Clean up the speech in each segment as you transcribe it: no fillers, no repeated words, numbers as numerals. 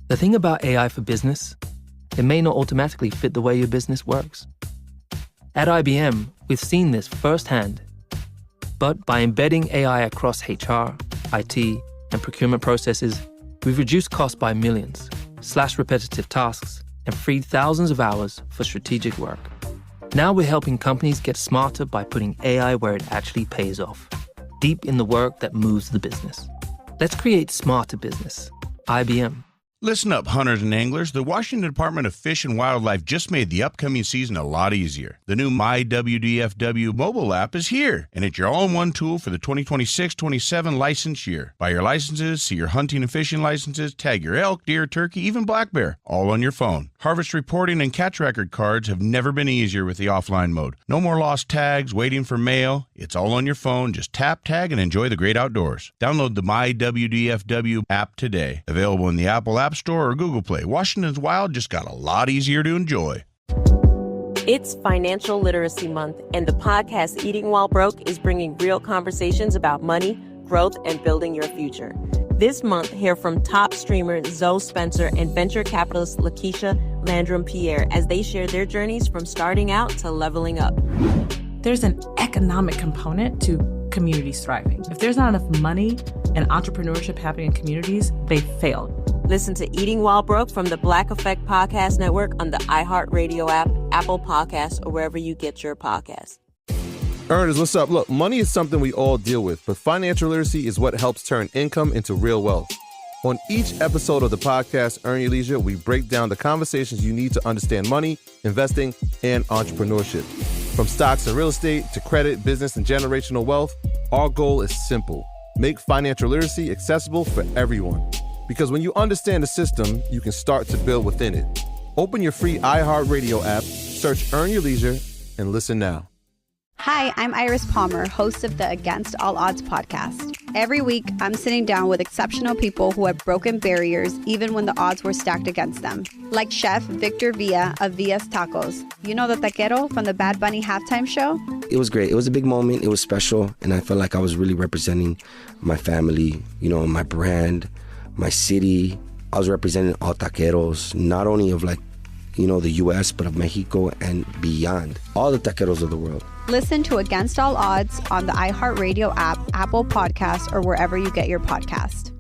The thing about AI for business, it may not automatically fit the way your business works. At IBM, we've seen this firsthand. But by embedding AI across HR, IT, and procurement processes, we've reduced costs by millions, slashed repetitive tasks, and freed thousands of hours for strategic work. Now we're helping companies get smarter by putting AI where it actually pays off, deep in the work that moves the business. Let's create smarter business. IBM. Listen up, hunters and anglers. The Washington Department of Fish and Wildlife just made the upcoming season a lot easier. The new MyWDFW mobile app is here, and it's your all-in-one tool for the 2026-27 license year. Buy your licenses, see your hunting and fishing licenses, tag your elk, deer, turkey, even black bear, all on your phone. Harvest reporting and catch record cards have never been easier with the offline mode. No more lost tags, waiting for mail. It's all on your phone. Just tap, tag, and enjoy the great outdoors. Download the MyWDFW app today. Available in the Apple App Store or Google Play. Washington's Wild just got a lot easier to enjoy. It's Financial Literacy Month, and the podcast Eating While Broke is bringing real conversations about money, growth, and building your future. This month, hear from top streamer Zoe Spencer and venture capitalist Lakeisha Landrum-Pierre as they share their journeys from starting out to leveling up. There's an economic component to communities thriving. If there's not enough money and entrepreneurship happening in communities, they fail. Listen to Eating While Broke from the Black Effect Podcast Network on the iHeartRadio app, Apple Podcasts, or wherever you get your podcasts. Earners, what's up? Look, money is something we all deal with, but financial literacy is what helps turn income into real wealth. On each episode of the podcast, Earn Your Leisure, we break down the conversations you need to understand money, investing, and entrepreneurship. From stocks and real estate to credit, business, and generational wealth, our goal is simple. Make financial literacy accessible for everyone. Because when you understand the system, you can start to build within it. Open your free iHeartRadio app, search Earn Your Leisure, and listen now. Hi, I'm Iris Palmer, host of the Against All Odds podcast. Every week, I'm sitting down with exceptional people who have broken barriers even when the odds were stacked against them. Like Chef Victor Villa of Villa's Tacos. You know the taquero from the Bad Bunny halftime show? It was great. It was a big moment. It was special. And I felt like I was really representing my family, my brand, my city. I was representing all taqueros, not only of the U.S., but of Mexico and beyond. All the taqueros of the world. Listen to Against All Odds on the iHeartRadio app, Apple Podcasts, or wherever you get your podcast.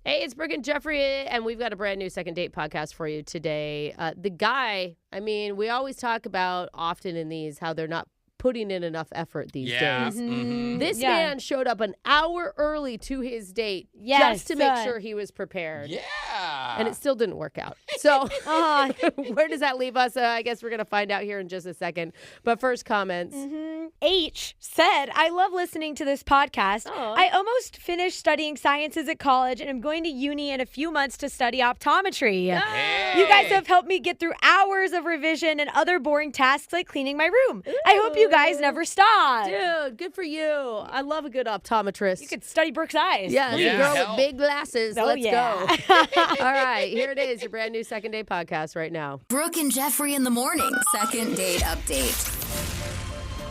Hey, it's Brooke and Jeffery, and we've got a brand new Second Date podcast for you today. The guy, we always talk about often in these how they're not putting in enough effort these days. Mm-hmm. This man showed up an hour early to his date just to make sure he was prepared. Yeah. And it still didn't work out. So where does that leave us? I guess we're going to find out here in just a second. But first, comments. H said, I love listening to this podcast. Aww. I almost finished studying sciences at college, and I'm going to uni in a few months to study optometry. Hey. You guys have helped me get through hours of revision and other boring tasks like cleaning my room. I hope you guys never stop. Dude, good for you. I love a good optometrist. You could study Brooke's eyes. Yeah, Yeah. girl Hell. with big glasses. Oh, Let's yeah. go. All right, here it is, your brand new Second Date podcast right now. Brooke and Jeffrey in the morning. Second date update.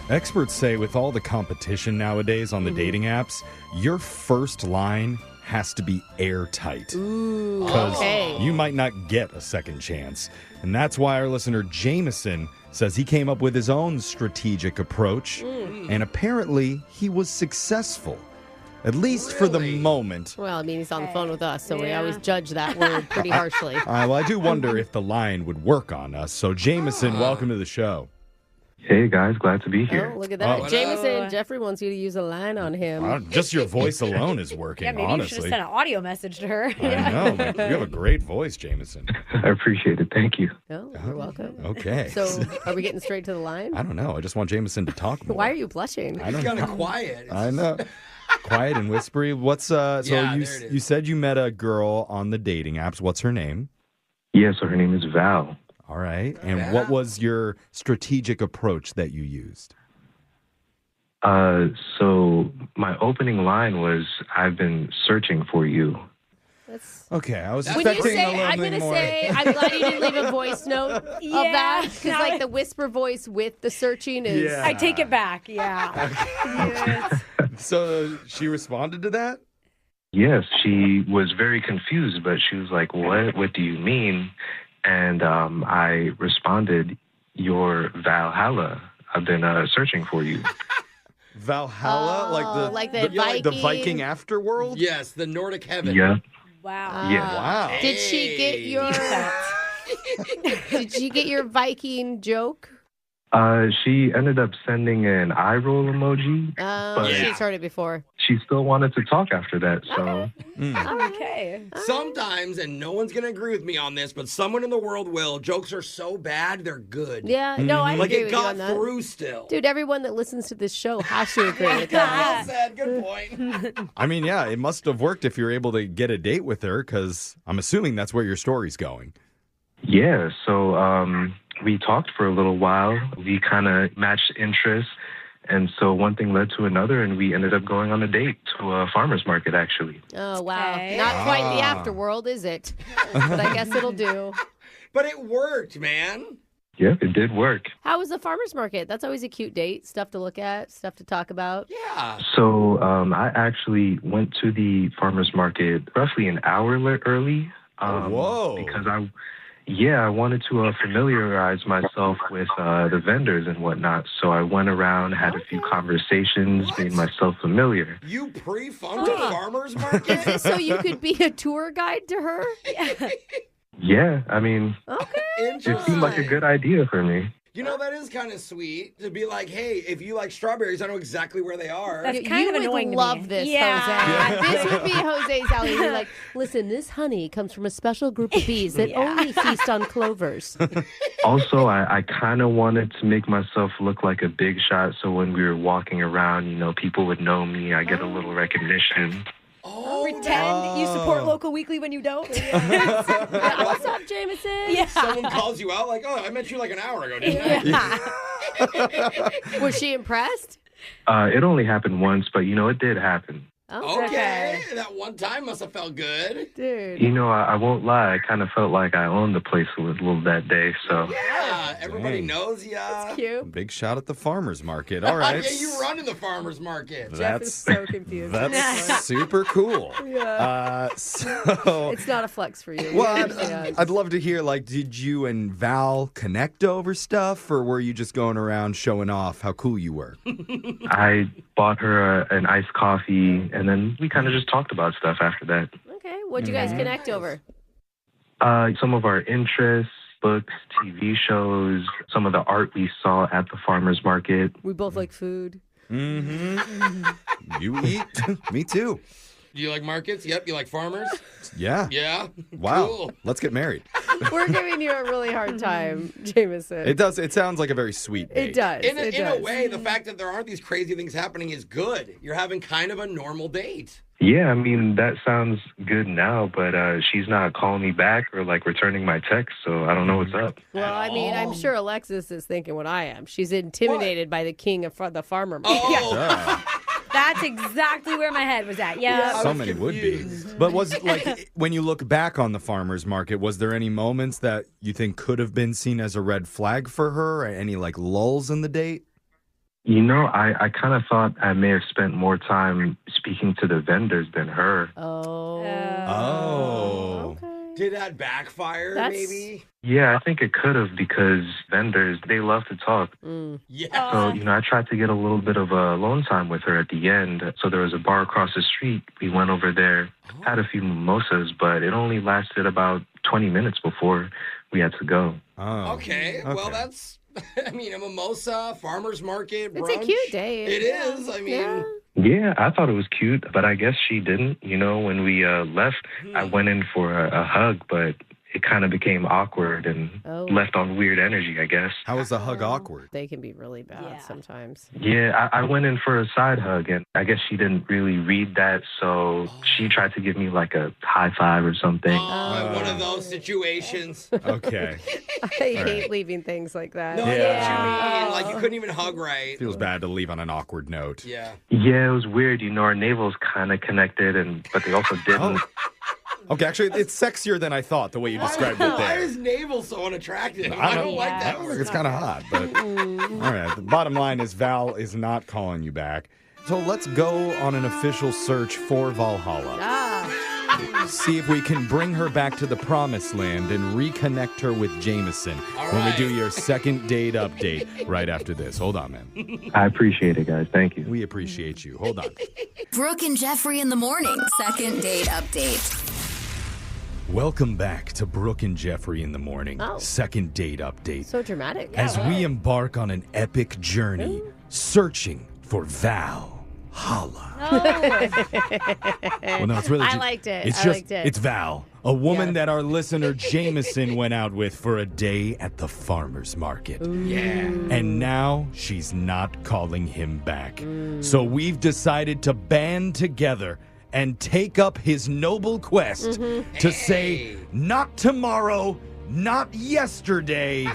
Experts say with all the competition nowadays on the dating apps, your first line has to be airtight. Ooh, Because okay. you might not get a second chance. And that's why our listener Jameson says he came up with his own strategic approach. And apparently he was successful. At least for the moment. Well, he's on the phone with us, so we always judge that word pretty harshly. Well, I do wonder if the line would work on us. So Jameson, welcome to the show. Hey guys, glad to be here. Oh, look at that. Oh. Jameson, Jeffrey wants you to use a line on him. Just your voice alone is working, Yeah, maybe honestly. you should have sent an audio message to her. I know. Man. You have a great voice, Jameson. I appreciate it. Thank you. Oh, you're welcome. Okay. So, are we getting straight to the line? I don't know. I just want Jameson to talk more. Why are you blushing? I don't Kind know. of quiet. I know. Quiet and whispery. What's so Yeah, you there it is. you said you met a girl on the dating apps. What's her name? Yeah, so her name is Val. All right. And Yeah. what was your strategic approach that you used? So my opening line was, I've been searching for you. Okay, I was When you expecting say, a little I'm bit going to more. say, I'm glad you didn't leave a voice note of that. Because, the whisper voice with the searching is... Yeah. I take it back, yeah. So she responded to that? Yes, she was very confused, but she was like, "What? What do you mean?" And I responded, "Your Valhalla. I've been searching for you." Valhalla, like the the Viking. Viking afterworld. Yes, the Nordic heaven. Yeah. Wow. Yeah. Wow. Did she get your? Did she get your Viking joke? She ended up sending an eye roll emoji. But She's heard it before. she still wanted to talk after that. So Okay. Sometimes, and no one's going to agree with me on this, but someone in the world will. Jokes are so bad, they're good. Yeah, no, I Like agree it with you on got that. through still. Dude, everyone that listens to this show has to agree with that. Well said. Good point. I mean, yeah, it must have worked if you're able to get a date with her, because I'm assuming that's where your story's going. yeah, so we talked for a little while. We kind of matched interests. And so one thing led to another, and we ended up going on a date to a farmer's market, actually. Oh, wow. Okay. Not quite the afterworld, is it? But I guess it'll do. But it worked, man. Yep, it did work. How was the farmer's market? That's always a cute date. Stuff to look at, stuff to talk about. Yeah. So I actually went to the farmer's market roughly an hour early. Whoa. Because I wanted to familiarize myself with the vendors and whatnot. So I went around, had a few conversations, made myself familiar. You pre-funked a farmer's market? Is this so you could be a tour guide to her? Yeah, I mean, Okay. it seemed like a good idea for me. You know, that is kind of sweet to be like, hey, if you like strawberries, I know exactly where they are. That's kind of would annoying to love me. this, Yeah. Jose. This would be Jose's alley. He'd be like, listen, this honey comes from a special group of bees that only feast on clovers. Also, I kind of wanted to make myself look like a big shot. So when we were walking around, people would know me. I get a little recognition. Pretend you support local weekly when you don't. What's up, Jameson? Yeah. Someone calls you out like, oh, I met you like an hour ago, didn't I? Was she impressed? It only happened once, but it did happen. Okay. That one time must have felt good. Dude. I won't lie. I kind of felt like I owned the place a little that day. So Yeah, everybody knows ya. That's cute. Big shot at the farmer's market. All right. Yeah, you run in the farmer's market. Jeff is so confused. That's super cool. So It's not a flex for you. Well, We understand. I'd love to hear, did you and Val connect over stuff, or were you just going around showing off how cool you were? I bought her an iced coffee, and then we kind of just talked about stuff after that. Okay. What'd you guys connect over? Some of our interests, books, TV shows, some of the art we saw at the farmer's market. We both like food. Mm-hmm. You eat. Me too. Do you like markets? Yep. You like farmers? Yeah. Yeah. Wow. Cool. Let's get married. We're giving you a really hard time, Jameson. It does. It sounds like a very sweet date. It does. In It a does. way, the fact that there aren't these crazy things happening is good. You're having kind of a normal date. Yeah, I mean, that sounds good now, but she's not calling me back or returning my text, so I don't know what's up. Well, I mean, I'm sure Alexis is thinking what I am. She's intimidated by the king of the farmer market. Oh, Yeah. That's exactly where my head was at. Yeah. So many would be. But was it when you look back on the farmer's market, was there any moments that you think could have been seen as a red flag for her? Or any lulls in the date? I kind of thought I may have spent more time speaking to the vendors than her. Oh. Oh. Okay. did that backfire, maybe? Yeah, I think it could have because vendors, they love to talk. Yeah. So, I tried to get a little bit of alone time with her at the end. So there was a bar across the street. We went over there, had a few mimosas, but it only lasted about 20 minutes before we had to go. Oh. Okay. Well, that's, a mimosa, farmer's market, brunch. It's a cute day. It is. Yeah, I thought it was cute, but I guess she didn't. When we left, I went in for a hug, but it kind of became awkward and left on weird energy, I guess. How was the hug awkward? They can be really bad sometimes. Yeah, I went in for a side hug, and I guess she didn't really read that, so she tried to give me a high five or something. One of those situations. Okay. I hate leaving things like that. No, I know what you mean. You couldn't even hug right. Feels bad to leave on an awkward note. Yeah. Yeah, it was weird. Our navels kind of connected, but they also didn't. Okay, actually, it's sexier than I thought, the way you described it Why there. is navel so unattractive? I don't like that word. It's kind of hot, but all right. The bottom line is Val is not calling you back. So let's go on an official search for Valhalla. see if we can bring her back to the promised land and reconnect her with Jameson when we do your second date update right after this. Hold on, man. I appreciate it, guys. Thank you. We appreciate you. Hold on. Brooke and Jeffrey in the morning. Second date update. Welcome back to Brooke and Jeffrey in the morning. Oh. Second date update. So dramatic. As we embark on an epic journey searching for Valhalla. Well, no, it's really I liked it. It's I just liked it. it's Val, a woman that our listener Jameson went out with for a day at the farmer's market. Yeah. And now she's not calling him back. So we've decided to band together and take up his noble quest to say, not tomorrow, not yesterday,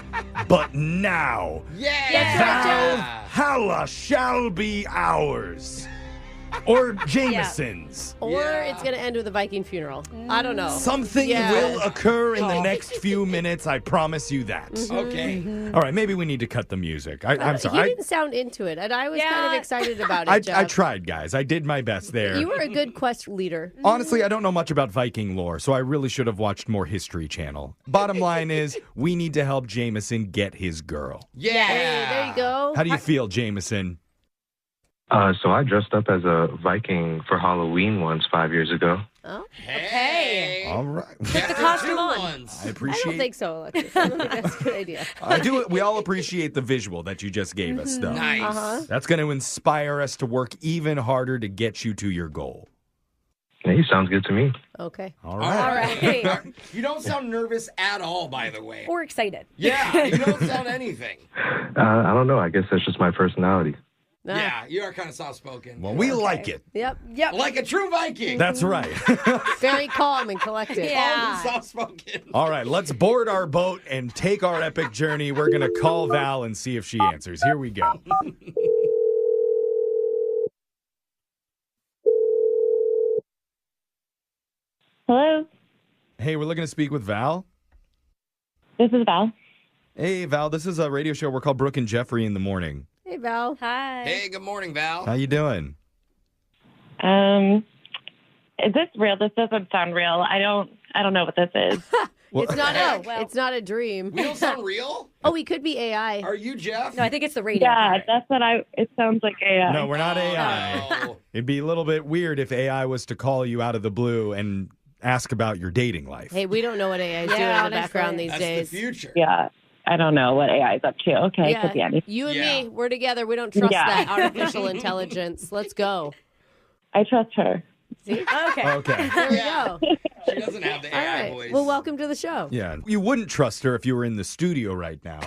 but now. Yeah. Valhalla shall be ours. Or Jameson's. Or it's going to end with a Viking funeral. I don't know. Something will occur in the next few minutes. I promise you that. Okay. All right, maybe we need to cut the music. I'm sorry. You didn't sound into it, and I was kind of excited about it, Jeff. I tried, guys. I did my best there. You were a good quest leader. Honestly, I don't know much about Viking lore, so I really should have watched more History Channel. Bottom line is, we need to help Jameson get his girl. Yeah. Hey, there you go. How do you feel, Jameson? So I dressed up as a Viking for Halloween once 5 years ago. Oh, Hey. All right. Put the costume on. I I appreciate don't think so, Alexis. I don't think that's a good idea. I do. We all appreciate the visual that you just gave us, though. Nice. That's going to inspire us to work even harder to get you to your goal. Hey, sounds good to me. Okay. All right. All right. You don't sound nervous at all, by the way. Or excited. Yeah, you don't sound anything. I don't know. I guess that's just my personality. Yeah, you are kind of soft-spoken. Well, we like it. Yep. Like a true Viking. That's right. Very calm and collected. Yeah. Soft-spoken. All right, let's board our boat and take our epic journey. We're going to call Val and see if she answers. Here we go. Hello, Hey, we're looking to speak with Val. this is Val. Hey, Val, this is a radio show. We're called Brooke and Jeffrey in the morning. Hey, Val. Hi. Hey, good morning, Val. How you doing? Is this real? This doesn't sound real. I don't know what this is. It's not it's not a dream. We don't sound real? Oh, we could be AI. Are you Jeff? No, I think it's the radio. Yeah, that's what it sounds like AI. No, we're not AI. No. It'd be a little bit weird if AI was to call you out of the blue and ask about your dating life. Hey, we don't know what AI is doing in the honestly. background these That's days. the future. Yeah, I don't know what AI is up to. Okay, it could be anything. You and Yeah. me, we're together. We don't trust Yeah. that artificial intelligence. Let's go. I trust her. See? Okay. Okay. There we go. She doesn't have the All AI right. voice. Well, welcome to the show. Yeah. You wouldn't trust her if you were in the studio right now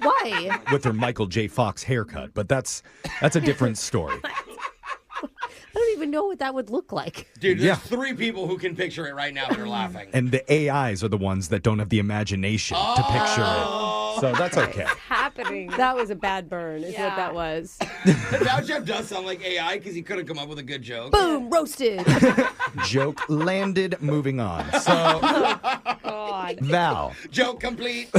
Why? with her Michael J. Fox haircut, but that's a different story. I don't even know what that would look like. Dude, there's Yeah. 3 people who can picture it right now that are laughing. And the AIs are the ones that don't have the imagination to picture it. So that's okay. Happening. That was a bad burn, is what that was. Now Jeff does sound like AI because he couldn't come up with a good joke. Boom, roasted. Joke landed, moving on. So, God. Val, Joke complete.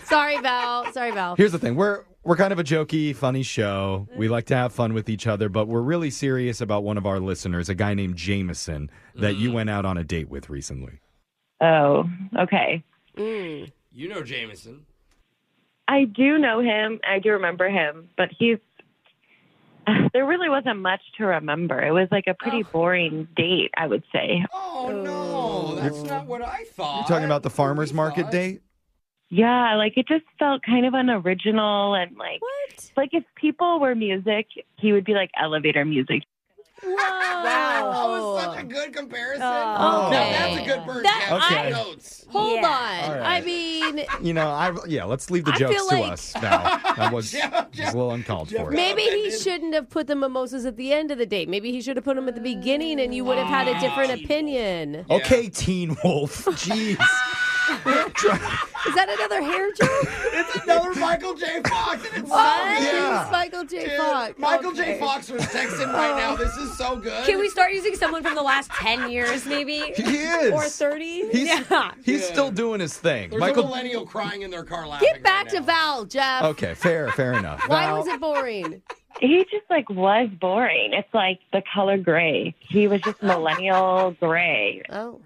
Sorry, Val. Sorry, Val. here's the thing. We're kind of a jokey, funny show. We like to have fun with each other, but we're really serious about one of our listeners, a guy named Jameson, that you went out on a date with recently. Oh, okay. You know Jameson. I do know him. I do remember him, but there really wasn't much to remember. It was like a pretty boring date, I would say. Oh, no. That's not what I thought. You're talking about the farmer's market date? Yeah, like it just felt kind of unoriginal and like like if people were music, he would be like elevator music. Whoa. That was such a good comparison. Oh. Now, that's a good burn, Jeff. Okay. Notes. Hold on. All right. I mean, You know, let's leave the I jokes feel to like- us, Val. That was a little uncalled for. maybe he shouldn't have put the mimosas at the end of the date. Maybe he should have put them at the beginning and you would have had a different opinion. Okay, Teen Wolf. Jeez. Is that another hair joke? It's another Michael J. Fox, and it's so What? good. It's Michael J. Dude, Fox. Michael J. Okay. Fox was texting right now. This is so good. Can we start using someone from the last 10 years, maybe? He is. Or 30? He's still doing his thing. There's Michael. a millennial crying in their car laughing. Get back to Val, Jeff. Okay, fair enough. Why Val, was it boring? He just like was boring. It's like the color gray. He was just millennial gray. Oh.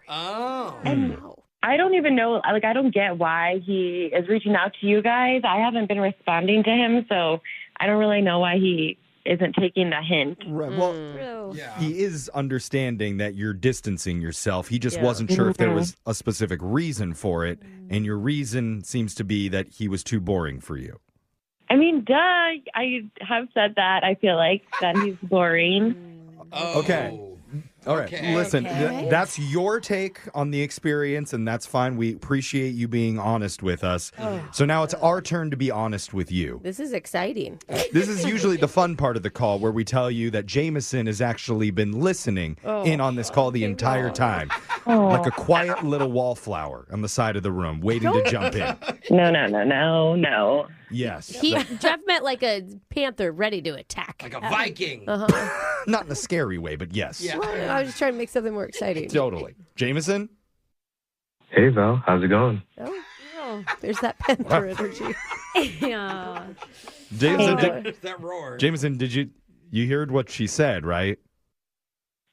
And I don't even know, like, I don't get why he is reaching out to you guys. I haven't been responding to him, so I don't really know why he isn't taking the hint. Right. Well, he is understanding that you're distancing yourself. He just wasn't sure if there was a specific reason for it, and your reason seems to be that he was too boring for you. I mean, duh. I have said that. I feel like that he's boring. Okay. All right. Listen, that's your take on the experience, and that's fine. We appreciate you being honest with us. So now it's our turn to be honest with you. This is exciting. This is usually the fun part of the call where we tell you that Jameson has actually been listening in on this call the entire time. Like a quiet little wallflower on the side of the room, waiting to jump in. No. Yes. Jeff meant like a panther ready to attack. Like a Viking. Not in a scary way, but yes. Yeah. Well, I was just trying to make something more exciting. Totally. Jameson? Hey, Val. How's it going? Oh, there's that panther energy. Yeah. Jameson, did you heard what she said, right?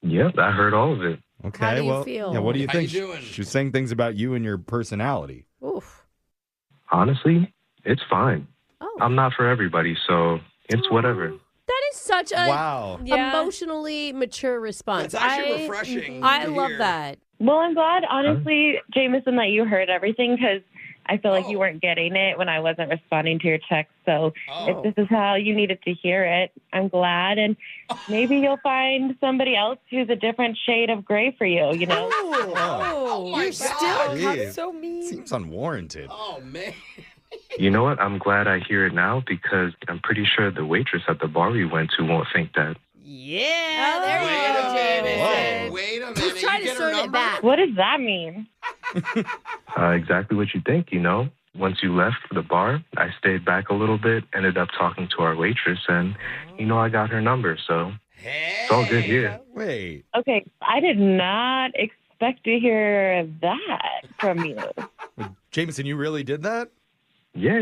Yep, I heard all of it. Okay, How do you well, feel? yeah, what do you How think? you doing? She's saying things about you and your personality. Oof. Honestly, it's fine. Oh. I'm not for everybody, so it's whatever. That is such a Yeah. emotionally mature response. That's actually refreshing. I to love hear. that. Well, I'm glad, honestly, Jameson, that you heard everything because I feel like you weren't getting it when I wasn't responding to your text. So if this is how you needed to hear it, I'm glad. And maybe you'll find somebody else who's a different shade of gray for you, you know? You're still Jeez. So mean. Seems unwarranted. Oh, man. You know what? I'm glad I hear it now because I'm pretty sure the waitress at the bar we went to won't think that. Yeah, there you go, Jameson. Wait a minute. He's trying to turn it back. What does that mean? Exactly what you think, you know? Once you left the bar, I stayed back a little bit, ended up talking to our waitress, and, I got her number, so it's all good here. Wait. Okay, I did not expect to hear that from you. Jameson, you really did that? Yeah,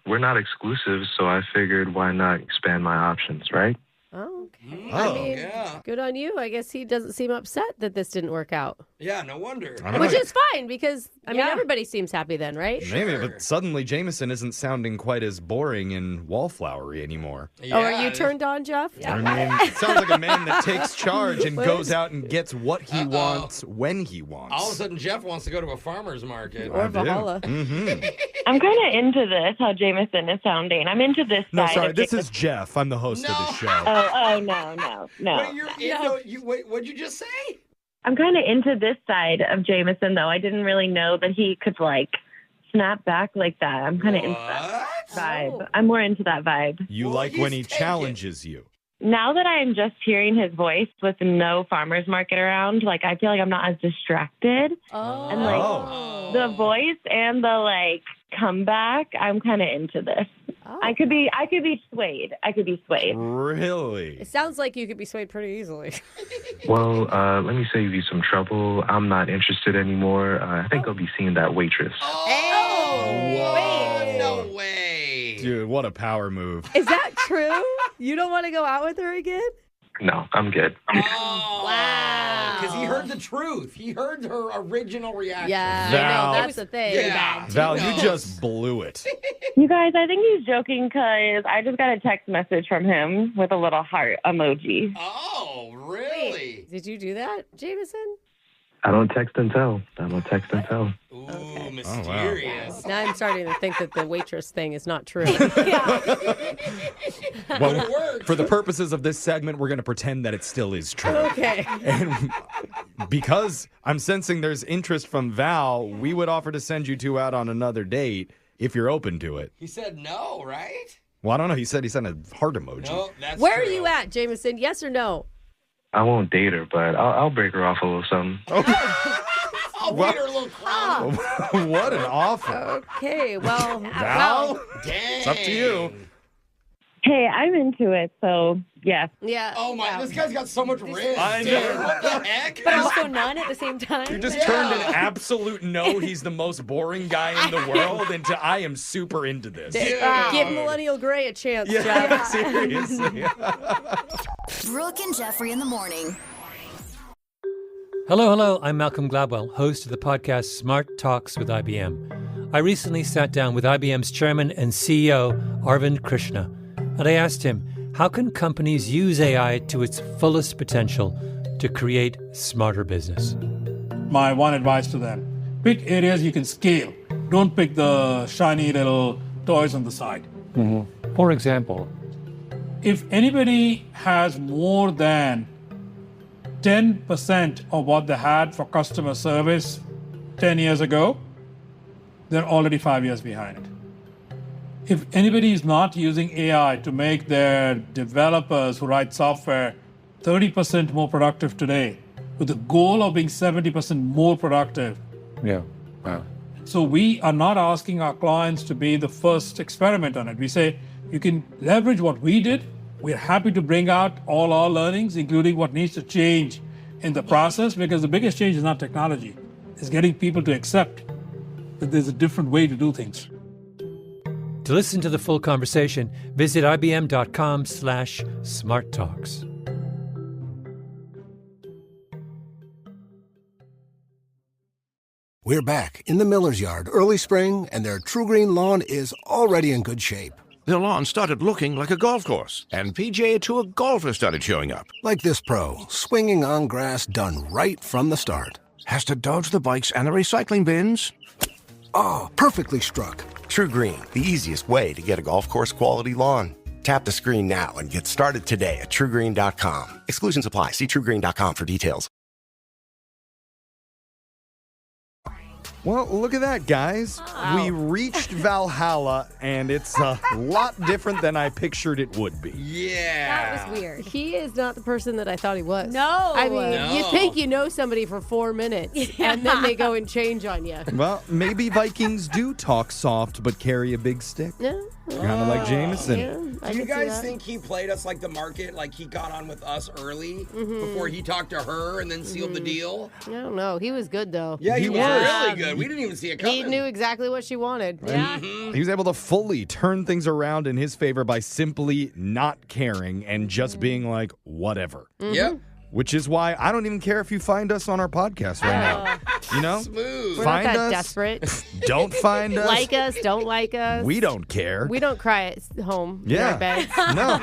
we're not exclusive, so I figured why not expand my options, right? Okay. I mean, good on you. I guess he doesn't seem upset that this didn't work out. Yeah, no wonder. Which is fine because, I mean, everybody seems happy then, right? Maybe, but suddenly Jameson isn't sounding quite as boring and wallflowery anymore. Yeah, are you turned on, Jeff? I mean, it sounds like a man that takes charge and goes out and gets what he wants when he wants. All of a sudden, Jeff wants to go to a farmer's market. Or Valhalla. I'm kind of into this, how Jameson is sounding. I'm into this No, side. sorry, of this Jameson. is Jeff. I'm the host of the show. Oh, no. Wait, what'd you just say? I'm kind of into this side of Jameson, though. I didn't really know that he could, snap back like that. I'm kind of into that vibe. I'm more into that vibe. You like when he challenges you. Now that I'm just hearing his voice with no farmer's market around, I feel like I'm not as distracted. And, the voice and the, comeback, I'm kind of into this. I could be swayed. Really? It sounds like you could be swayed pretty easily. Well, let me save you some trouble. I'm not interested anymore. I think I'll be seeing that waitress. Wait. No way. Dude, what a power move. Is that true? You don't want to go out with her again? No, I'm good. Oh, wow. Because he heard the truth. He heard her original reaction. Yeah, Val. I know. That's the thing. Yeah. Val, you just blew it. You guys, I think he's joking because I just got a text message from him with a little heart emoji. Oh, really? Did you do that, Jameson? I don't text and tell. Ooh, mysterious. Now I'm starting to think that the waitress thing is not true. Well, for the purposes of this segment, we're going to pretend that it still is true. Okay. And because I'm sensing there's interest from Val, we would offer to send you two out on another date if you're open to it. He said no, right? Well, I don't know. He said he sent a heart emoji. No, that's Where true. are you at, Jameson? Yes or no? I won't date her, but I'll break her off a little something. I'll beat her a little crumb. What an offer. Okay, well, Val, Dang. it's up to you. Hey, I'm into it, so yeah. Yeah. Oh my, this guy's got so much risk. I know. What the heck? But also none at the same time. You just turned an absolute no, he's the most boring guy in the world, into I am super into this. Give Millennial Gray a chance, Yeah, Jeff. seriously. Brooke and Jeffrey in the morning. Hello, I'm Malcolm Gladwell, host of the podcast Smart Talks with IBM. I recently sat down with IBM's chairman and CEO, Arvind Krishna, and I asked him, how can companies use AI to its fullest potential to create smarter business? My one advice to them, pick areas you can scale. Don't pick the shiny little toys on the side. For example, If anybody has more than 10% of what they had for customer service 10 years ago, they're already 5 years behind it. If anybody is not using AI to make their developers who write software 30% more productive today, with the goal of being 70% more productive. yeah, wow. So we are not asking our clients to be the first experiment on it. We say, you can leverage what we did. We're happy to bring out all our learnings, including what needs to change in the process, because the biggest change is not technology. It's getting people to accept that there's a different way to do things. To listen to the full conversation, visit ibm.com/smarttalks. We're back in the Miller's yard early spring, and their True Green lawn is already in good shape. Their lawn started looking like a golf course, and PGA Tour golfers started showing up. Like this pro, swinging on grass done right from the start. Has to dodge the bikes and the recycling bins. Oh, perfectly struck. True Green, the easiest way to get a golf course quality lawn. Tap the screen now and get started today at truegreen.com. Exclusions apply. See truegreen.com for details. Well, look at that, guys. Wow. We reached Valhalla, and it's a lot different than I pictured it would be. Yeah. That was weird. He is not the person that I thought he was. No. I mean, No. you think you know somebody for 4 minutes, and then they go and change on you. Well, maybe Vikings do talk soft but carry a big stick. Yeah. Kind of like Jameson. Yeah, I Do you can see guys that. think he played us like the market? Like he got on with us early before he talked to her and then sealed the deal? I don't know. He was good, though. Yeah, he was Yeah. really good. We didn't even see it coming. He knew exactly what she wanted. Yeah. He was able to fully turn things around in his favor by simply not caring and just being like, whatever. Yep. Which is why I don't even care if you find us on our podcast right now. You know? Smooth. We're Find not that us. desperate. Don't find us. Like us, don't like us. We don't care. We don't cry at home Yeah. in our beds. No.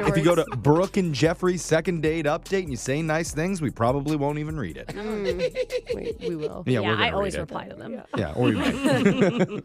If you go to Brooke and Jeffrey's second date update and you say nice things, we probably won't even read it. We will. Yeah, we're gonna I always read it. reply to them. Yeah, or we might.